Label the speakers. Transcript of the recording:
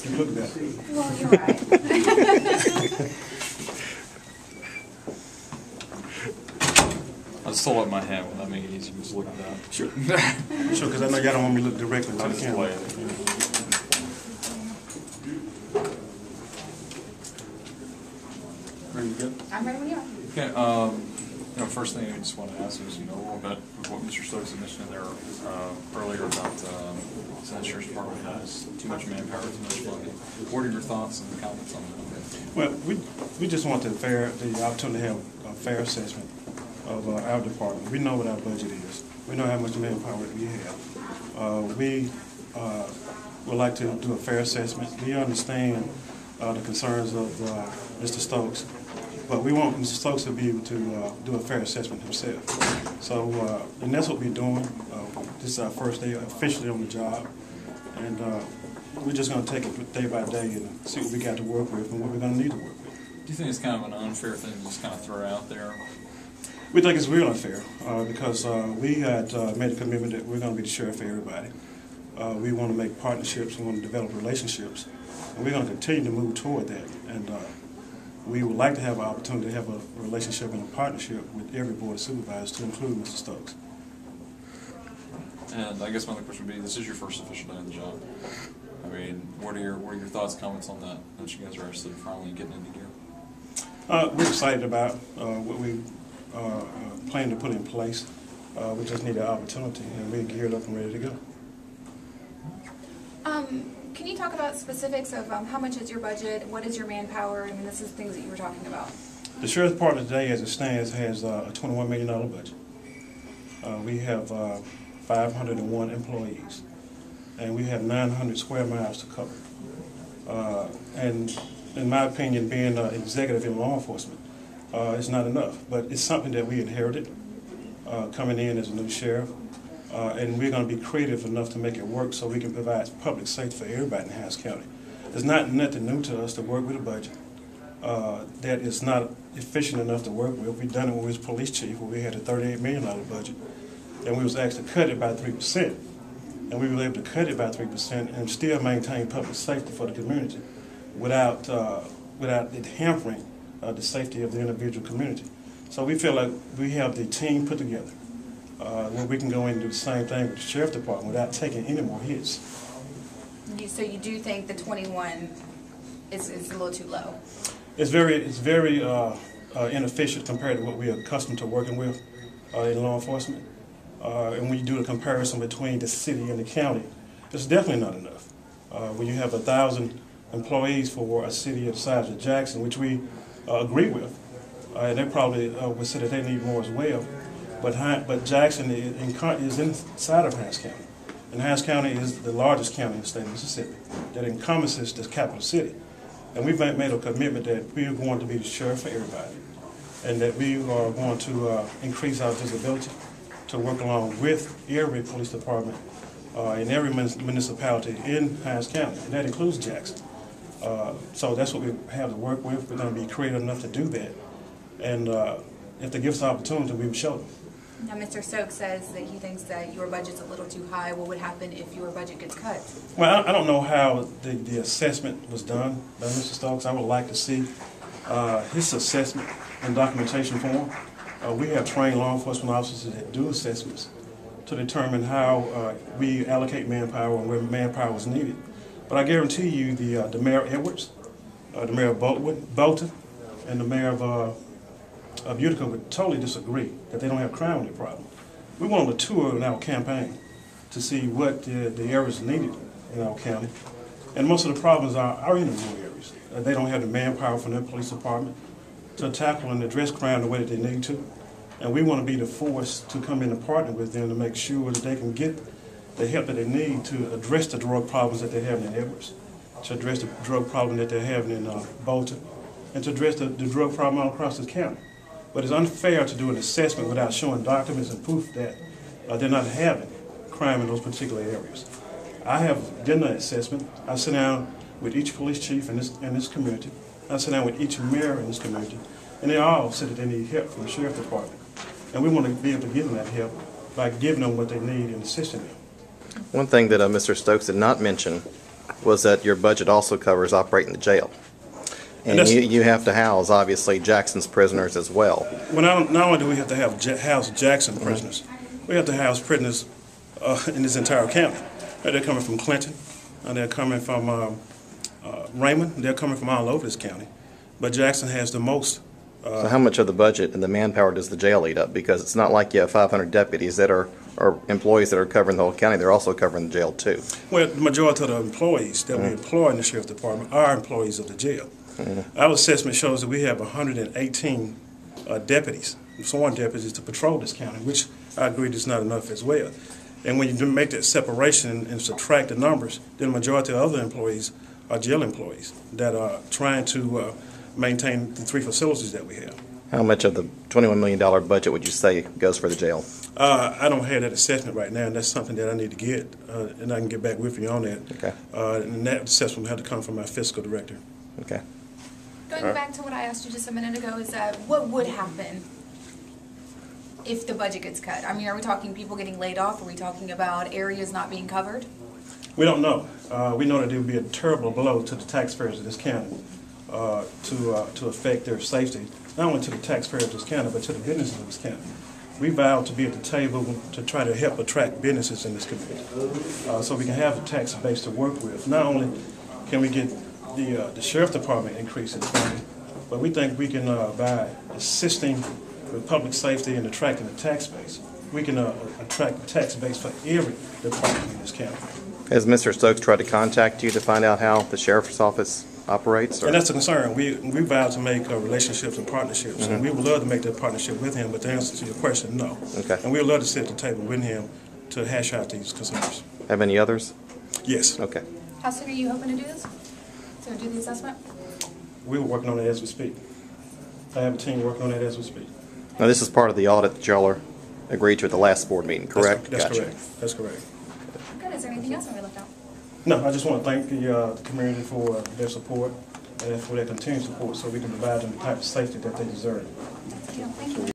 Speaker 1: You look better.
Speaker 2: Well, you're right.
Speaker 3: I just hold up my hand. Will that make it easy? Just look at that.
Speaker 1: Sure. Sure, because I know y'all don't want me to look directly to
Speaker 3: I'll
Speaker 1: the
Speaker 3: just
Speaker 1: camera.
Speaker 3: play it.
Speaker 1: Ready to go?
Speaker 2: I'm ready when you are.
Speaker 3: Okay. First thing I just want to ask is, a little bit of what Mr. Stokes had mentioned there earlier about the Sheriff's Department has too much manpower, too much money. What are your thoughts and comments on that?
Speaker 1: Well, we just want the opportunity to have a fair assessment of our department. We know what our budget is. We know how much manpower we have. We would like to do a fair assessment. We understand the concerns of Mr. Stokes, but we want Mr. Stokes to be able to do a fair assessment himself. So, and that's what we're doing. This is our first day officially on the job, and we're just going to take it day by day and see what we got to work with and what we're going to need to work with.
Speaker 3: Do you think it's kind of an unfair thing to just kind of throw out there?
Speaker 1: We think it's real unfair because we had made a commitment that we're going to be the sheriff for everybody. We want to make partnerships, we want to develop relationships, and we're going to continue to move toward that. And we would like to have an opportunity to have a relationship and a partnership with every board of supervisors, to include Mr. Stokes.
Speaker 3: And I guess my other question would be, this is your first official day on the job. I mean, what are your thoughts, comments on that you guys are actually finally getting into gear?
Speaker 1: We're excited about what we plan to put in place. We just need an opportunity, and we're geared up and ready to go.
Speaker 2: Can you talk about specifics of how much is your budget, what is your manpower? I mean, this is things that you were talking about.
Speaker 1: The Sheriff's Department today, as it stands, has a $21 million budget. We have 501 employees, and we have 900 square miles to cover. And in my opinion, being an executive in law enforcement, it's not enough, but it's something that we inherited coming in as a new sheriff. And we're going to be creative enough to make it work so we can provide public safety for everybody in Hinds County. It's not nothing new to us to work with a budget that is not efficient enough to work with. We've done it when we was police chief, where we had a $38 million budget, and we was asked to cut it by 3%. And we were able to cut it by 3% and still maintain public safety for the community without it hampering the safety of the individual community. So we feel like we have the team put together where we can go in and do the same thing with the Sheriff's Department without taking any more hits.
Speaker 2: So you do think the 21 is a little too low?
Speaker 1: It's very inefficient compared to what we're accustomed to working with in law enforcement. And when you do the comparison between the city and the county, it's definitely not enough. When you have 1,000 employees for a city of the size of Jackson, which we agree with, and they probably would say that they need more as well. But Jackson is inside of Hinds County, and Hinds County is the largest county in the state of Mississippi that encompasses the capital city. And we've made a commitment that we are going to be the sheriff for everybody, and that we are going to increase our visibility to work along with every police department in every municipality in Hinds County, and that includes Jackson. So that's what we have to work with. We're going to be creative enough to do that, and if they give us the opportunity, we will show them.
Speaker 2: Now, Mr. Stokes says that he thinks that your budget's a little too high. What would happen if your budget gets cut?
Speaker 1: Well, I don't know how the assessment was done by Mr. Stokes. I would like to see his assessment and documentation form. We have trained law enforcement officers that do assessments to determine how we allocate manpower and where manpower is needed. But I guarantee you the Mayor Edwards, the Mayor of Bolton, and the Mayor of Utica would totally disagree that they don't have crime rate problem. We went on a tour in our campaign to see what the areas needed in our county, and most of the problems are in the rural areas. They don't have the manpower from their police department to tackle and address crime the way that they need to, and we want to be the force to come in and partner with them to make sure that they can get the help that they need to address the drug problems that they're having in Edwards, to address the drug problem that they're having in Bolton, and to address the drug problem all across the county. But it's unfair to do an assessment without showing documents and proof that they're not having crime in those particular areas. I have done that assessment. I sit down with each police chief in this community. I sit down with each mayor in this community, and they all said that they need help from the Sheriff's Department. And we want to be able to give them that help by giving them what they need and assisting them.
Speaker 4: One thing that Mr. Stokes did not mention was that your budget also covers operating the jail. And
Speaker 1: that's-
Speaker 4: you have to house, obviously, Jackson's prisoners as well.
Speaker 1: Well, not only do we have to have house Jackson prisoners, we have to house prisoners in this entire county. They're coming from Clinton, they're coming from Raymond, they're coming from all over this county. But Jackson has the most.
Speaker 4: So how much of the budget and the manpower does the jail eat up? Because it's not like you have 500 deputies that are employees that are covering the whole county. They're also covering the jail too.
Speaker 1: Well, the majority of the employees that we employ in the Sheriff's Department are employees of the jail. Our assessment shows that we have 118 deputies, sworn deputies, to patrol this county, which I agree is not enough as well. And when you make that separation and subtract the numbers, then the majority of other employees are jail employees that are trying to maintain the 3 facilities that we have.
Speaker 4: How much of the $21 million budget would you say goes for the jail?
Speaker 1: I don't have that assessment right now, and that's something that I need to get, and I can get back with you on that.
Speaker 4: Okay.
Speaker 1: And that assessment will have to come from our fiscal director.
Speaker 4: Okay.
Speaker 2: Going back to what I asked you just a minute ago, is what would happen if the budget gets cut? I mean, are we talking people getting laid off? Are we talking about areas not being covered?
Speaker 1: We don't know. We know that it would be a terrible blow to the taxpayers of this county to affect their safety, not only to the taxpayers of this county, but to the businesses of this county. We vowed to be at the table to try to help attract businesses in this community so we can have a tax base to work with. Not only can we get the Sheriff's Department increase in funding, but we think we can, by assisting with public safety and attracting the tax base, we can attract the tax base for every department in this county.
Speaker 4: Has Mr. Stokes tried to contact you to find out how the Sheriff's Office operates? Or?
Speaker 1: And that's the concern. We vowed to make relationships and partnerships, and we would love to make that partnership with him, but the answer to your question, no.
Speaker 4: Okay.
Speaker 1: And we would love to sit at the table with him to hash out these concerns.
Speaker 4: Have any others?
Speaker 1: Yes.
Speaker 4: Okay.
Speaker 2: How soon are you hoping to do this? To do the assessment?
Speaker 1: We're working on it as we speak. I have a team working on it as we speak.
Speaker 4: Now, this is part of the audit that y'all are agreed to at the last board meeting, correct?
Speaker 1: That's
Speaker 4: Gotcha.
Speaker 1: correct. That's correct.
Speaker 2: Good. Is there anything else that we left out?
Speaker 1: No, I just want to thank the community for their support and for their continued support so we can provide them the type of safety that they deserve.
Speaker 2: Thank you.